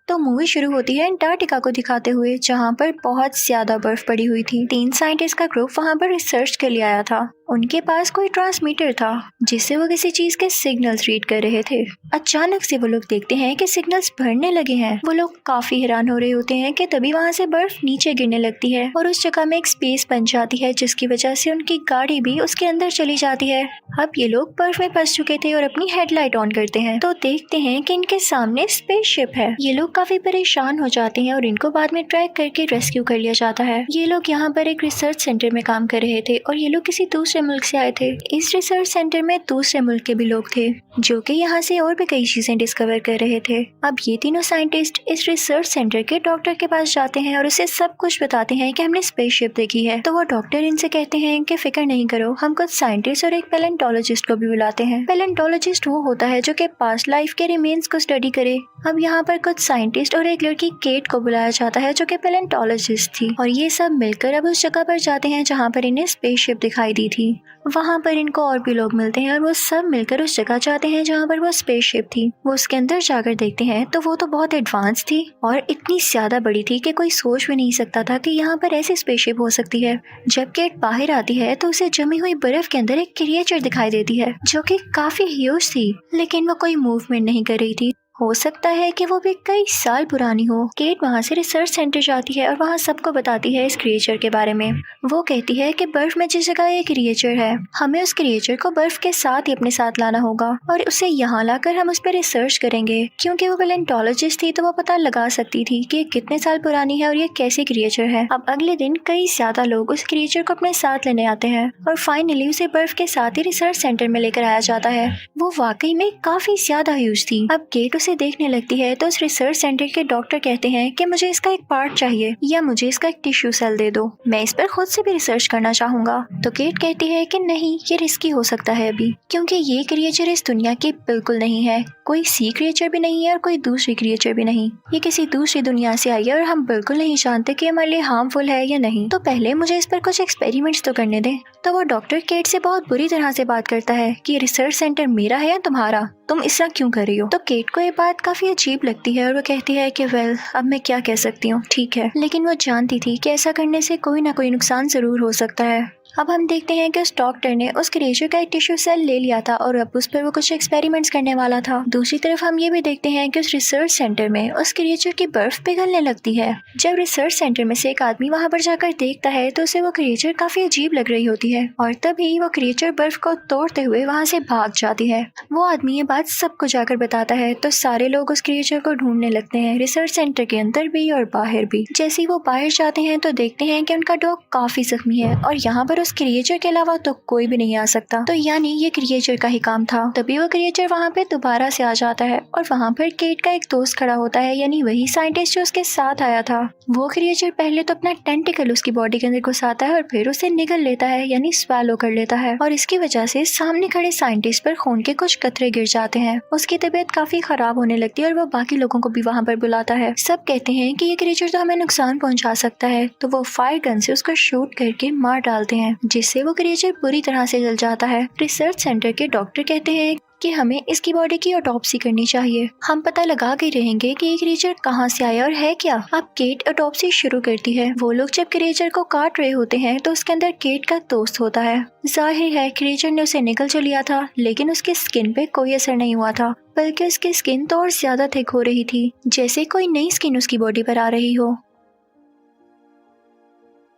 तो मूवी शुरू होती है अंटार्कटिका को दिखाते हुए, जहाँ पर बहुत ज्यादा बर्फ पड़ी हुई थी। 3 साइंटिस्ट का ग्रुप वहाँ पर रिसर्च के लिए आया था। उनके पास कोई ट्रांसमीटर था जिससे वो किसी चीज के सिग्नल्स रीड कर रहे थे। अचानक से वो लोग देखते हैं कि सिग्नल्स बढ़ने लगे हैं। वो लोग काफी हैरान हो रहे होते हैं कि तभी वहाँ से बर्फ नीचे गिरने लगती है और उस जगह में एक स्पेस बन जाती है, जिसकी वजह से उनकी गाड़ी भी उसके अंदर चली जाती है। अब ये लोग बर्फ में फंस चुके थे और अपनी हेडलाइट ऑन करते हैं तो देखते हैं कि इनके सामने स्पेसशिप है। ये लोग काफी परेशान हो जाते हैं और इनको बाद में ट्रैक करके रेस्क्यू कर लिया जाता है। ये लोग यहाँ पर एक रिसर्च सेंटर में काम कर रहे थे और ये लोग किसी दूसरे मुल्क से आए थे। इस रिसर्च सेंटर में दूसरे मुल्क के भी लोग थे जो कि यहाँ से और भी कई चीजें डिस्कवर कर रहे थे। अब ये तीनों साइंटिस्ट इस रिसर्च सेंटर के डॉक्टर के पास जाते हैं और उसे सब कुछ बताते हैं कि हमने स्पेसशिप देखी है। तो वो डॉक्टर इनसे कहते हैं कि फिक्र नहीं करो, हम कुछ साइंटिस्ट और एक पैलेंटोलॉजिस्ट को भी बुलाते हैं। पैलेंटोलॉजिस्ट वो होता है जो कि पास्ट लाइफ के रिमेन्स को स्टडी करे। अब यहाँ पर कुछ साइंटिस्ट और एक लड़की केट को बुलाया जाता है जो कि पैलेंटोलॉजिस्ट थी और ये सब मिलकर अब उस जगह पर जाते हैं जहाँ पर इन्हें स्पेसशिप दिखाई दी थी। वहाँ पर इनको और भी लोग मिलते हैं और वो सब मिलकर उस जगह जाते हैं जहाँ पर वो स्पेसशिप थी। वो उसके अंदर जाकर देखते हैं तो वो तो बहुत एडवांस थी और इतनी ज्यादा बड़ी थी कि कोई सोच भी नहीं सकता था कि यहाँ पर ऐसी स्पेसशिप हो सकती है। जब केट बाहर आती है तो उसे जमी हुई बर्फ के अंदर एक क्रिएचर दिखाई देती है जो कि काफी ह्यूज थी, लेकिन वो कोई मूवमेंट नहीं कर रही थी। हो सकता है कि वो भी कई साल पुरानी हो। केट वहाँ से रिसर्च सेंटर जाती है और वहाँ सबको बताती है इस क्रिएचर के बारे में। वो कहती है कि बर्फ में जिस जगह एक क्रिएचर है, हमें उस क्रिएचर को बर्फ के साथ ही अपने साथ लाना होगा और उसे यहाँ लाकर हम उस पर रिसर्च करेंगे। क्योंकि वो पैलेंटोलॉजिस्ट थी तो वो पता लगा सकती थी कि कितने साल पुरानी है और ये कैसी क्रिएचर है। अब अगले दिन कई ज्यादा लोग उस क्रिएचर को अपने साथ लेने आते हैं और फाइनली उसे बर्फ के साथ ही रिसर्च सेंटर में लेकर आया जाता है। वो वाकई में काफी ज्यादा ह्यूज थी। अब केट उसे देखने लगती है तो उस रिसर्च सेंटर के डॉक्टर कहते हैं कि मुझे इसका एक पार्ट चाहिए या मुझे इसका एक टिश्यू सेल दे दो, मैं इस पर खुद से भी रिसर्च करना चाहूंगा। तो केट कहती है कि नहीं, ये रिस्की हो सकता है अभी, क्योंकि ये क्रिएचर इस दुनिया की बिल्कुल नहीं है। कोई सी क्रिएचर भी नहीं है और कोई दूसरी क्रिएचर भी नहीं। ये किसी दूसरी दुनिया से आई है और हम बिल्कुल नहीं जानते कि हमारे लिए हार्मफुल है या नहीं। तो पहले मुझे इस पर कुछ एक्सपेरिमेंट्स तो करने दें। तो वो डॉक्टर केट से बहुत बुरी तरह से बात करता है कि रिसर्च सेंटर मेरा है या तुम्हारा, तुम इसका क्यों कर रही हो। तो केट को ये बात काफी अजीब लगती है और वो कहती है कि वेल, अब मैं क्या कह सकती हूँ, ठीक है। लेकिन वो जानती थी कि ऐसा करने से कोई ना कोई नुकसान जरूर हो सकता है। अब हम देखते हैं कि उस डॉक्टर ने उस क्रिएचर का एक टिश्यू सेल ले लिया था और अब उस पर वो कुछ एक्सपेरिमेंट्स करने वाला था। दूसरी तरफ हम ये भी देखते हैं कि उस रिसर्च सेंटर में उस क्रिएचर की बर्फ पिघलने लगती है। जब रिसर्च सेंटर में से एक आदमी वहाँ पर जाकर देखता है तो उसे वो क्रिएचर काफी अजीब लग रही होती है और तभी वो क्रिएचर बर्फ को तोड़ते हुए वहाँ से भाग जाती है। वो आदमी ये बात सबको जाकर बताता है तो सारे लोग उस क्रिएचर को ढूंढने लगते हैं, रिसर्च सेंटर के अंदर भी और बाहर भी। जैसे ही वो बाहर जाते हैं तो देखते हैं कि उनका डॉग काफी जख्मी है और यहाँ पर उस क्रिएचर के अलावा तो कोई भी नहीं आ सकता। तो यानी ये क्रिएचर का ही काम था। तभी वो क्रिएचर वहाँ पे दोबारा से आ जाता है और वहाँ पर केट का एक दोस्त खड़ा होता है, यानी वही साइंटिस्ट जो उसके साथ आया था। वो क्रिएचर पहले तो अपना टेंटिकल उसकी बॉडी के अंदर घुसाता है और फिर उसे निगल लेता है, यानी स्वैलो कर लेता है और इसकी वजह से सामने खड़े साइंटिस्ट पर खून के कुछ कतरे गिर जाते हैं। उसकी तबीयत काफी खराब होने लगती है और वो बाकी लोगों को भी वहाँ पर बुलाता है। सब कहते हैं कि ये क्रिएचर तो हमें नुकसान पहुँचा सकता है, तो वो फायर गन से उसको शूट करके मार डालते हैं, जिससे वो क्रिएचर पूरी तरह से जल जाता है। रिसर्च सेंटर के डॉक्टर कहते हैं कि हमें इसकी बॉडी की ऑटोप्सी करनी चाहिए, हम पता लगा के रहेंगे कि ये क्रिएचर कहाँ से आया और है क्या। अब केट ऑटोप्सी शुरू करती है। वो लोग जब क्रिएचर को काट रहे होते हैं तो उसके अंदर केट का दोस्त होता है। जाहिर है क्रिएचर ने उसे निगल तो लिया था, लेकिन उसके स्किन पे कोई असर नहीं हुआ था, बल्कि उसकी स्किन तो और ज्यादा थिक हो रही थी, जैसे कोई नई स्किन उसकी बॉडी पर आ रही हो।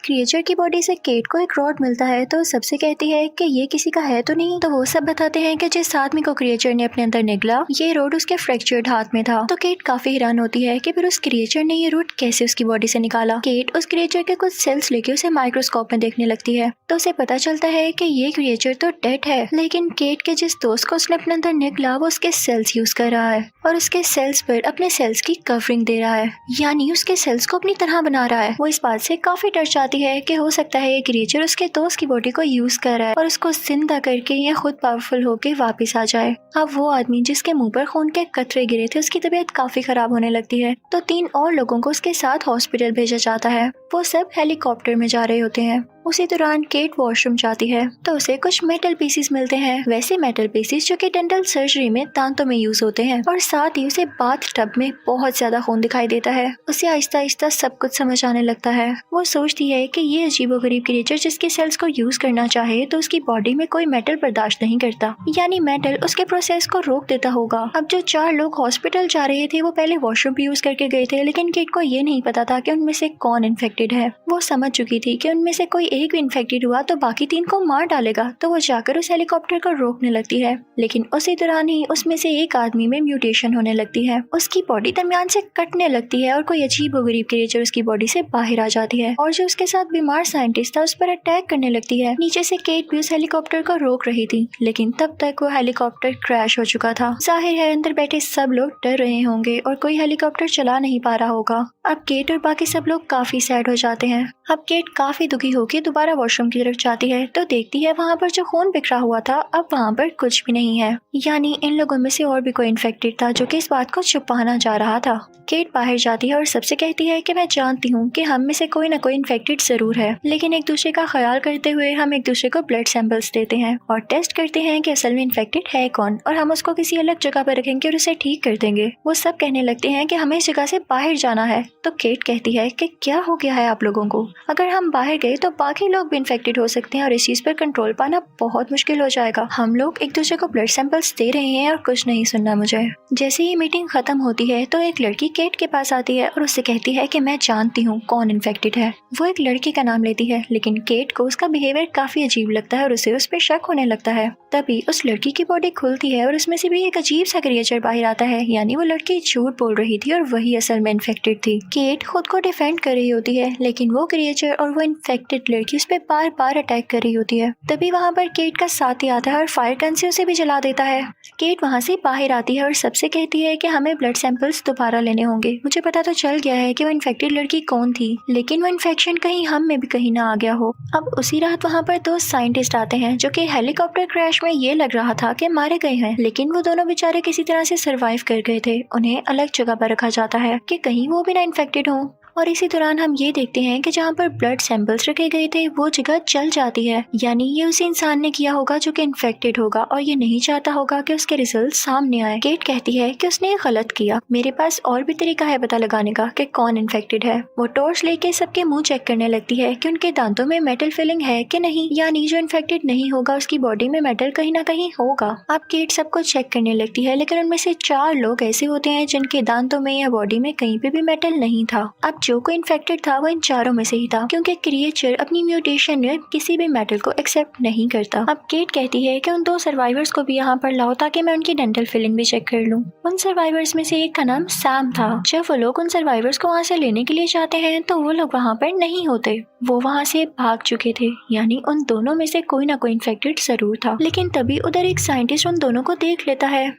क्रिएचर की बॉडी से केट को एक रॉड मिलता है तो सबसे कहती है कि ये किसी का है तो नहीं। तो वो सब बताते हैं कि जिस आदमी को क्रिएचर ने अपने अंदर निगला, ये रोड उसके फ्रैक्चर्ड हाथ में था। तो केट काफी हैरान होती है कि फिर उस क्रिएचर ने ये रोड कैसे उसकी बॉडी से निकाला। केट उस क्रिएचर के कुछ सेल्स लेके उसे माइक्रोस्कोप में देखने लगती है तो उसे पता चलता है कि ये क्रिएचर तो डेड है, लेकिन केट के जिस दोस्त को उसने अपने अंदर निगला वो उसके सेल्स यूज कर रहा है और उसके सेल्स पर अपने सेल्स की कवरिंग दे रहा है, यानी उसके सेल्स को अपनी तरह बना रहा है। वो इस बात से काफी डर जाती है कि हो सकता है ये क्रिएचर उसके दोस्त की बॉडी को यूज कर रहा है और उसको जिंदा करके ये खुद पावरफुल होके वापस आ जाए। अब वो आदमी जिसके मुंह पर खून के कतरे गिरे थे उसकी तबीयत काफी खराब होने लगती है तो 3 और लोगों को उसके साथ हॉस्पिटल भेजा जाता है। वो सब हेलीकॉप्टर में जा रहे होते हैं। उसी दौरान केट वॉशरूम जाती है तो उसे कुछ मेटल पीसेस मिलते हैं, वैसे मेटल पीसेस जो कि डेंटल सर्जरी में दांतों में यूज होते हैं। और साथ ही उसे बाथ टब में बहुत ज्यादा खून दिखाई देता है। उसे आहिस्ता आहिस्ता सब कुछ समझ आने लगता है। वो सोचती है कि ये अजीबोगरीब क्रिएचर जिसके सेल्स को यूज करना चाहे तो उसकी बॉडी में कोई मेटल बर्दाश्त नहीं करता, यानी मेटल उसके प्रोसेस को रोक देता होगा। अब जो 4 लोग हॉस्पिटल जा रहे थे वो पहले वॉशरूम भी यूज करके गए थे, लेकिन केट को ये नहीं पता था कि उनमें से कौन इन्फेक्टेड है। वो समझ चुकी थी कि उनमें से कोई एक भी इन्फेक्टेड हुआ तो बाकी 3 को मार डालेगा, तो वो जाकर उस हेलीकॉप्टर को रोकने लगती है। लेकिन उसी दौरान ही उसमें से एक आदमी में म्यूटेशन होने लगती है। उसकी बॉडी दरमियान से कटने लगती है और कोई अजीबोगरीब क्रिएचर उसकी बॉडी से बाहर आ जाती है और जो उसके साथ बीमार साइंटिस्ट था उस पर अटैक करने लगती है। नीचे से केट भी उस हेलीकॉप्टर को रोक रही थी, लेकिन तब तक वो हेलीकॉप्टर क्रैश हो चुका था। जाहिर है अंदर बैठे सब लोग डर रहे होंगे और कोई हेलीकॉप्टर चला नहीं पा रहा होगा। अब केट और बाकी सब लोग काफी सैड हो जाते हैं। अब केट काफी दुखी होकर दोबारा वॉशरूम की तरफ जाती है तो देखती है वहाँ पर जो खून बिखरा हुआ था अब वहाँ पर कुछ भी नहीं है, यानी इन लोगों में से और भी कोई इन्फेक्टेड था जो कि इस बात को छुपाना चाह रहा था। केट बाहर जाती है और सबसे कहती है कि मैं जानती हूँ कि हम में से कोई ना कोई इन्फेक्टेड जरूर है, लेकिन एक दूसरे का ख्याल करते हुए हम एक दूसरे को ब्लड सैंपल्स देते हैं और टेस्ट करते हैं कि असल में इन्फेक्टेड है कौन, और हम उसको किसी अलग जगह पर रखेंगे और उसे ठीक कर देंगे। वो सब कहने लगते हैं कि हमें इस जगह से बाहर जाना है। तो केट कहती है कि क्या हो गया है आप लोगों को, अगर हम बाहर गए तो बाकी लोग भी इन्फेक्टेड हो सकते हैं और इस चीज पर कंट्रोल पाना बहुत मुश्किल हो जाएगा। हम लोग एक दूसरे को ब्लड सैंपल्स दे रहे हैं और कुछ नहीं सुनना मुझे। जैसे ही मीटिंग खत्म होती है तो एक लड़की केट के पास आती है और उससे कहती है कि मैं जानती हूँ कौन इन्फेक्टेड है। वो एक लड़की का नाम लेती है, लेकिन केट को उसका बिहेवियर काफी अजीब लगता है और उसे उस पर शक होने लगता है। तभी उस लड़की की बॉडी खुलती है और उसमें से भी एक अजीब सा क्रिएचर बाहर आता है, यानी वो लड़की झूठ बोल रही थी और वही असल में इन्फेक्टेड थी। केट खुद को डिफेंड कर रही होती है, लेकिन वो क्रिएचर और वो इन्फेक्टेड लड़की उस पर बार बार अटैक कर रही होती है। तभी वहाँ पर केट का साथी आता है और फायर गन से उसे भी जला देता है। केट वहाँ से बाहर आती है और सबसे कहती है कि हमें ब्लड सैंपल्स दोबारा लेने होंगे। मुझे पता तो चल गया है कि वो इन्फेक्टेड लड़की कौन थी, लेकिन वो इन्फेक्शन कहीं हम में भी कहीं ना आ गया हो। अब उसी रात वहाँ पर 2 साइंटिस्ट आते हैं जो कि हेलीकॉप्टर क्रैश में ये लग रहा था कि मारे गए हैं, लेकिन वो दोनों बेचारे किसी तरह से सरवाइव कर गए थे। उन्हें अलग जगह पर रखा जाता है कि कहीं वो भी ना इन्फेक्टेड हो। और इसी दौरान हम ये देखते हैं कि जहाँ पर ब्लड सैंपल्स रखे गए थे वो जगह जल जाती है, यानी ये उसी इंसान ने किया होगा जो कि इन्फेक्टेड होगा और ये नहीं चाहता होगा कि उसके रिजल्ट सामने आए। केट कहती है कि उसने गलत किया, मेरे पास और भी तरीका है पता लगाने का कि कौन इन्फेक्टेड है। वो टॉर्च लेके सबके मुंह चेक करने लगती है कि उनके दांतों में मेटल फिलिंग है कि नहीं, यानी जो इन्फेक्टेड नहीं होगा उसकी बॉडी में मेटल कहीं ना कहीं होगा। अब केट सबको चेक करने लगती है, लेकिन उनमें से 4 लोग ऐसे होते हैं जिनके दांतों में या बॉडी में कहीं पे भी मेटल नहीं था। अब जो कोई इन्फेक्टेड था वो इन 4 में से ही था, क्योंकि क्रिएचर अपनी म्यूटेशन में किसी भी मेटल को एक्सेप्ट नहीं करता। अब केट कहती है कि उन 2 सर्वाइवर्स को भी यहाँ पर लाओ ताकि मैं उनकी डेंटल फिलिंग भी चेक कर लूं। उन सर्वाइवर्स में से एक का नाम सैम था। जब वो लोग उन सर्वाइवर्स को वहाँ से लेने के लिए जाते हैं तो वो लोग वहाँ पर नहीं होते, वो वहाँ से भाग चुके थे, यानी उन दोनों में से कोई ना कोई इन्फेक्टेड जरूर था। लेकिन तभी उधर एक साइंटिस्ट उन दोनों को देख लेता है।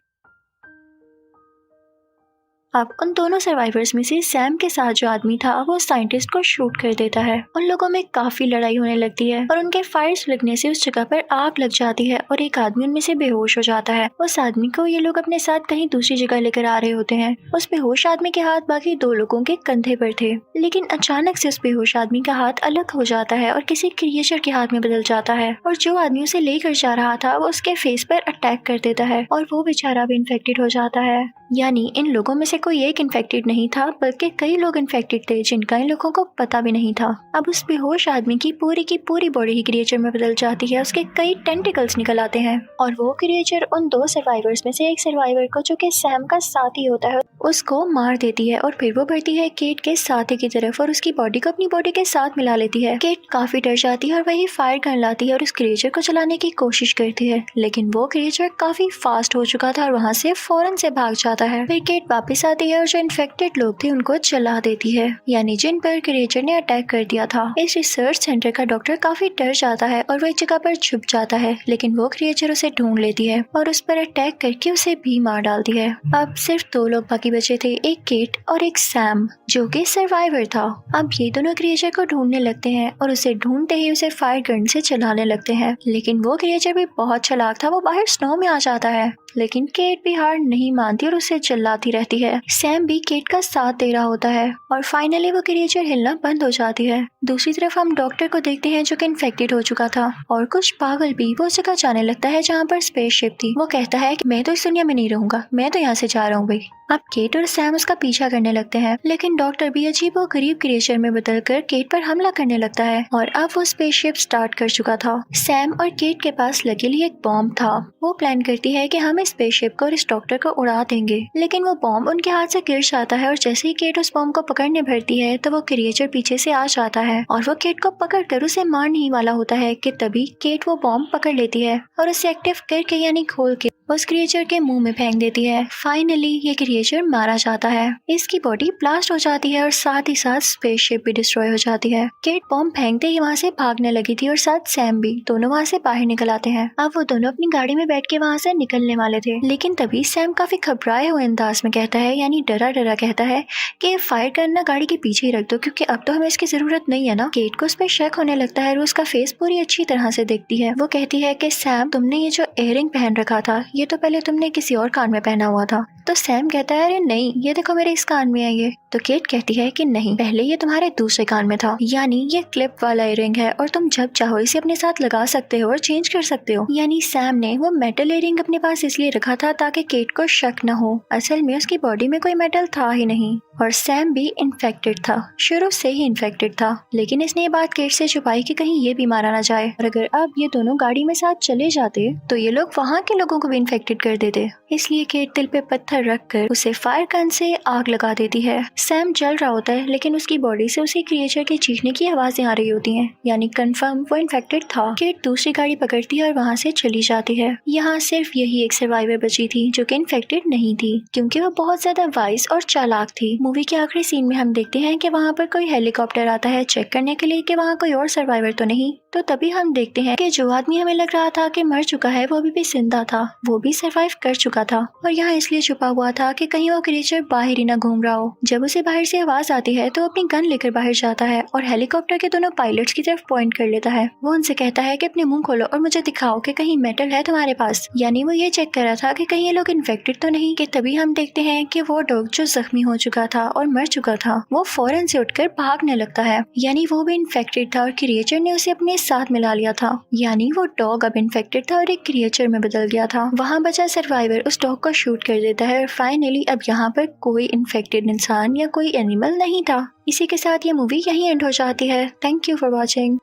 अब उन दोनों सर्वाइवर्स में से सैम के साथ जो आदमी था वो साइंटिस्ट को शूट कर देता है। उन लोगों में काफी लड़ाई होने लगती है और उनके फायर्स लगने से उस जगह पर आग लग जाती है और एक आदमी उनमें से बेहोश हो जाता है। उस आदमी को ये लोग अपने साथ कहीं दूसरी जगह लेकर आ रहे होते हैं। उस बेहोश आदमी के हाथ बाकी 2 लोगों के कंधे पर थे, लेकिन अचानक से उस बेहोश आदमी का हाथ अलग हो जाता है और किसी क्रिएचर के हाथ में बदल जाता है और जो आदमी उसे लेकर जा रहा था वो उसके फेस पर अटैक कर देता है और वो बेचारा भी इन्फेक्टेड हो जाता है। यानी इन लोगों में से कोई एक इन्फेक्टेड नहीं था, बल्कि कई लोग इन्फेक्टेड थे जिनका इन लोगों को पता भी नहीं था। अब उस बेहोश आदमी की पूरी बॉडी ही क्रिएचर में बदल जाती है, उसके कई टेंटिकल्स निकल आते हैं और वो क्रिएचर उन 2 सर्वाइवर्स में से एक सर्वाइवर को जो कि सैम का साथी होता है उसको मार देती है और फिर वो बढ़ती है केट के साथी की तरफ और उसकी बॉडी को अपनी बॉडी के साथ मिला लेती है। केट काफी डर जाती है और वही फायर गन लाती है और उस क्रिएचर को चलाने की कोशिश करती है, लेकिन वो क्रिएचर काफी फास्ट हो चुका था और वहाँ से फौरन से भाग जाता है। फिर केट वापस आती है और जो इन्फेक्टेड लोग थे उनको जला देती है, यानी जिन पर क्रिएचर ने अटैक कर दिया था। इस रिसर्च सेंटर का डॉक्टर काफी डर जाता है और वो एक जगह पर छुप जाता है, लेकिन वो क्रिएचर उसे ढूंढ लेती है और उस पर अटैक करके उसे भी मार डालती है। अब सिर्फ 2 लोग बाकी बचे थे, एक केट और एक सैम जो कि सर्वाइवर था। अब ये दोनों क्रिएचर को ढूंढने लगते हैं और उसे ढूंढते ही उसे फायर गन से चलाने लगते हैं, लेकिन वो क्रिएचर भी बहुत चालाक था, वो बाहर स्नो में आ जाता है। लेकिन केट भी हार नहीं मानती और उसे चिल्लाती रहती है। सैम भी केट का साथ दे रहा होता है और फाइनली वो क्रिएचर हिलना बंद हो जाती है। दूसरी तरफ हम डॉक्टर को देखते हैं जो कि इन्फेक्टेड हो चुका था और कुछ पागल भी वो जगह जाने लगता है जहाँ पर स्पेसशिप थी। वो कहता है कि मैं तो इस दुनिया में नहीं रहूंगा, मैं तो यहाँ से जा रहा हूँ भाई। अब केट और सैम उसका पीछा करने लगते हैं, लेकिन डॉक्टर भी अजीब और गरीब क्रिएचर में बदलकर केट पर हमला करने लगता है और अब वो स्पेसशिप स्टार्ट कर चुका था। सैम और केट के पास लकीली एक बॉम्ब था। वो प्लान करती है कि हम इस स्पेसशिप को और इस डॉक्टर को उड़ा देंगे, लेकिन वो बॉम्ब उनके हाथ से गिर जाता है और जैसे ही केट उस बॉम्ब को पकड़ने भरती है तो वो क्रिएचर पीछे से आ जाता है और वो केट को पकड़ कर उसे मारने ही वाला होता है कि तभी केट वो बॉम्ब पकड़ लेती है और उसे एक्टिव करके यानी खोल के उस क्रिएचर के मुंह में फेंक देती है। फाइनली ये क्रिएचर मारा जाता है, इसकी बॉडी ब्लास्ट हो जाती है और साथ ही साथ स्पेसशिप भी डिस्ट्रॉय हो जाती है। केट बॉम्ब फेंकते ही वहाँ से भागने लगी थी और साथ सैम भी, दोनों वहाँ से बाहर निकल आते हैं। अब वो दोनों अपनी गाड़ी में बैठ के वहाँ से निकलने वाले थे, लेकिन तभी सैम काफी घबराए हुए अंदाज में कहता है, यानी डरा डरा कहता है कि फायर करना गाड़ी के पीछे ही रख दो क्योंकि अब तो हमें इसकी जरूरत नहीं है ना। केट को उस पर शक होने लगता है और उसका फेस पूरी अच्छी तरह से देखती है। वो कहती है कि सैम, तुमने ये जो इयररिंग पहन रखा था ये तो पहले तुमने किसी और कान में पहना हुआ था। तो सैम कहता है, अरे नहीं, ये देखो मेरे इस कान में है ये। तो केट कहती है कि नहीं, पहले ये तुम्हारे दूसरे कान में था, यानी ये क्लिप वाला इयररिंग है और तुम जब चाहो इसे अपने साथ लगा सकते हो और चेंज कर सकते हो। यानी सैम ने वो मेटल इयररिंग अपने पास इसलिए रखा था ताकि केट को शक न हो, असल में उसकी बॉडी में कोई मेटल था ही नहीं। और सैम भी इन्फेक्टेड था, शुरू से ही इन्फेक्टेड था, लेकिन इसने ये बात केट से छुपाई कि कहीं ये भी मारा ना जाए और अगर अब ये दोनों गाड़ी में साथ चले जाते तो ये लोग वहाँ के लोगों को भी इन्फेक्टेड कर देते। इसलिए केट दिल पे पत्थर रखकर उसे फायर गन से आग लगा देती है। सैम जल रहा होता है, लेकिन उसकी बॉडी से उसी क्रिएचर के चीखने की आवाजें आ रही होती हैं, यानी कंफर्म वो इन्फेक्टेड था। केट दूसरी गाड़ी पकड़ती है और वहाँ से चली जाती है। यहाँ सिर्फ यही एक सर्वाइवर बची थी जो कि इन्फेक्टेड नहीं थी, क्योंकि वो बहुत ज्यादा वाइज और चालाक थी। मूवी के आखिरी सीन में हम देखते हैं कि वहाँ पर कोई हेलीकॉप्टर आता है चेक करने के लिए कि वहाँ कोई और सर्वाइवर तो नहीं। तो तभी हम देखते हैं कि जो आदमी हमें लग रहा था कि मर चुका है वो अभी भी जिंदा था, वो भी सर्वाइव कर चुका था और यहाँ इसलिए छुपा हुआ था कि कहीं वो क्रिएचर बाहर ही ना घूम रहा हो। जब उसे बाहर से आवाज आती है तो अपनी गन लेकर बाहर जाता है और हेलीकॉप्टर के दोनों पायलट्स की तरफ पॉइंट कर लेता है। वो उनसे कहता है कि अपने मुंह खोलो और मुझे दिखाओ कि कहीं मेटल है तुम्हारे पास, यानी वो ये चेक कर रहा था कि कहीं ये लोग इन्फेक्टेड तो नहीं। कि तभी हम देखते हैं कि वो डॉग जो जख्मी हो चुका था और मर चुका था वो फौरन से उठकर भागने लगता है, यानी वो भी इन्फेक्टेड था और क्रिएचर ने उसे अपने साथ मिला लिया था, यानी वो डॉग अब इन्फेक्टेड था और एक क्रिएचर में बदल गया था। वहाँ बचा सर्वाइवर उस डॉग को शूट कर देता है और फाइनली अब यहाँ पर कोई इन्फेक्टेड इंसान या कोई एनिमल नहीं था। इसी के साथ ये मूवी यहीं एंड हो जाती है। Thank you for watching.